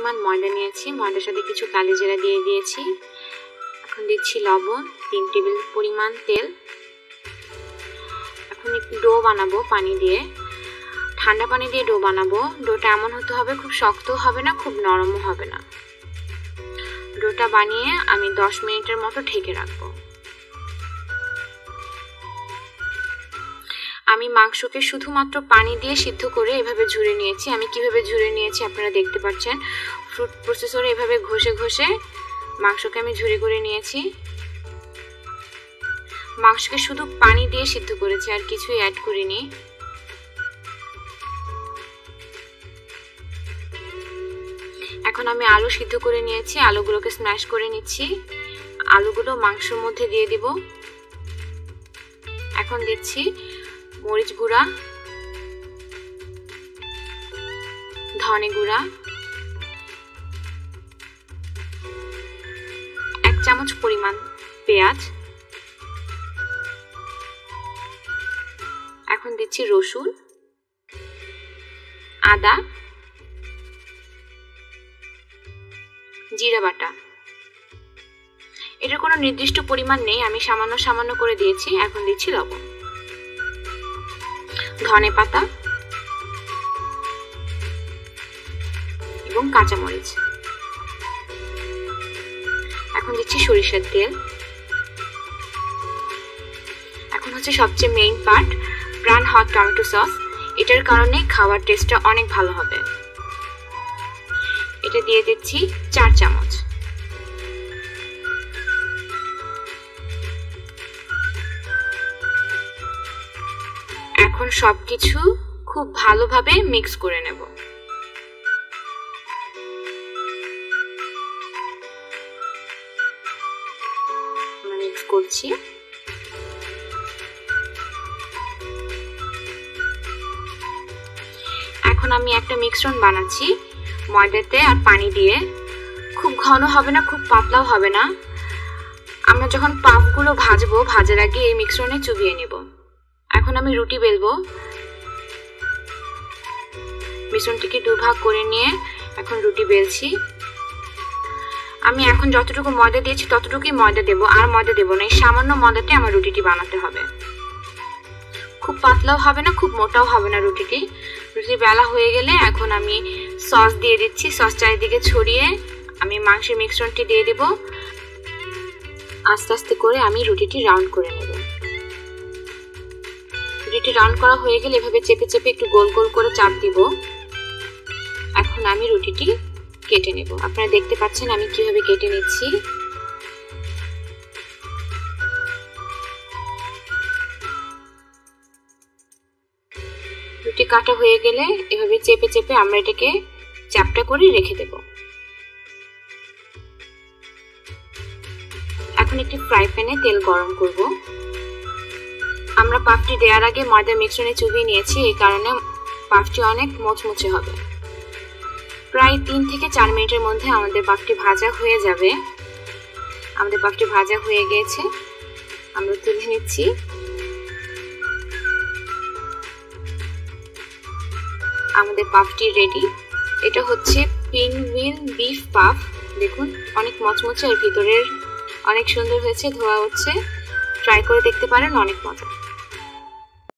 পরিমাণ ময়দা নিয়েছি, ময়দার সাথে কিছু কালিজিরা দিয়ে দিয়েছি। এখন দিচ্ছি লবণ, 3 টেবিল পরিমাণ তেল। এখন একটু ডো বানাবো পানি দিয়ে, ঠান্ডা পানি দিয়ে ডো বানাবো। ডোটা এমন হতে হবে, খুব শক্ত হবে না, খুব নরমও হবে না। ডোটা বানিয়ে আমি 10 মিনিটের মতো ঢেকে রাখবো। আমি মাংসকে শুধুমাত্র পানি দিয়ে সিদ্ধ করে এভাবে ঝুরে নিয়েছি। আমি কিভাবে ঝুরে নিয়েছি আপনারা দেখতে পাচ্ছেন। ফুড প্রসেসরে এভাবে ঘষে ঘষে মাংসকে আমি ঝুরে করে নিয়েছি। মাংসকে শুধু পানি দিয়ে সিদ্ধ করেছি, আর কিছুই অ্যাড করিনি। এখন আমি আলু সিদ্ধ করে নিয়েছি, আলুগুলোকে স্ম্যাশ করে নিচ্ছি। আলুগুলো মাংসের মধ্যে দিয়ে দিব। এখন দিচ্ছি মরিচ গুঁড়া, ধনে গুঁড়া, 1 চামচ পরিমাণ পেঁয়াজ। এখন দিচ্ছি রসুন, আদা, জিরা বাটা। এটার কোনো নির্দিষ্ট পরিমাণ নেই, আমি সামান্য সামান্য করে দিয়েছি। এখন দিচ্ছি লবণ, ধনে পাতা এবং কাঁচামরিচ। এখন দিচ্ছি সরিষার তেল। এখন হচ্ছে সবচেয়ে main part, brown hot tomato sauce. এটার কারণে খাওয়ার টেস্টটা অনেক ভালো হবে। এটা দিয়ে দিচ্ছি 4 চামচ। এখন সবকিছু খুব ভালোভাবে মিক্স করে নেব। মিক্স করছি। এখন আমি একটা মিশ্রণ বানাচ্ছি ময়দাতে আর পানি দিয়ে। খুব ঘন হবে না, খুব পাতলাও হবে না। আমরা যখন পাফগুলো ভাজবো, ভাজার আগে এই মিশ্রণে চুবিয়ে নেব। এখন আমি রুটি বেলবো। মিশ্রণটিকে 2 ভাগ করে নিয়ে এখন রুটি বেলছি। আমি এখন যতটুকু ময়দা দিয়েছি ততটুকুই ময়দা দেব, আর ময়দা দেব না। এই সামান্য ময়দাতে আমার রুটিটি বানাতে হবে। খুব পাতলাও হবে না, খুব মোটাও হবে না রুটিটি। রুটি বেলা হয়ে গেলে এখন আমি সস দিয়ে দিচ্ছি। সস চারিদিকে ছড়িয়ে আমি মাংসের মিশ্রণটি দিয়ে দেব। আস্তে আস্তে করে আমি রুটিটি রাউন্ড করে নেব। রুটিটি রাউন্ড করা হয়ে গেলে এভাবে চেপে চেপে একটু গোল গোল করে চাপ দিব। এখন আমি রুটিটি কেটে নেব। আপনারা দেখতে পাচ্ছেন আমি কিভাবে কেটে নিচ্ছি। রুটি কাটা হয়ে গেলে এভাবে চেপে চেপে আমরা এটাকে চ্যাপটা করে রেখে দেব। এখন একটি ফ্রাই প্যানে তেল গরম করব। আমরা পাফটি দেওয়ার আগে ময়দার মিশ্রণে চুবিয়ে নিয়েছি, এই কারণে পাফটি অনেক মুচমুচে হবে। প্রায় 3 থেকে 4 মিনিটের মধ্যে আমাদের পাফটি ভাজা হয়ে যাবে। আমাদের পাফটি ভাজা হয়ে গিয়েছে, আমরা তুলে নিচ্ছি। আমাদের পাফটি রেডি। এটা হচ্ছে পিনহুইল বিফ পাফ। দেখুন অনেক মচমচে, আর ভিতরের অনেক সুন্দর হয়েছে, ধোয়া হচ্ছে। ট্রাই করে দেখতে পারেন, অনেক মজা।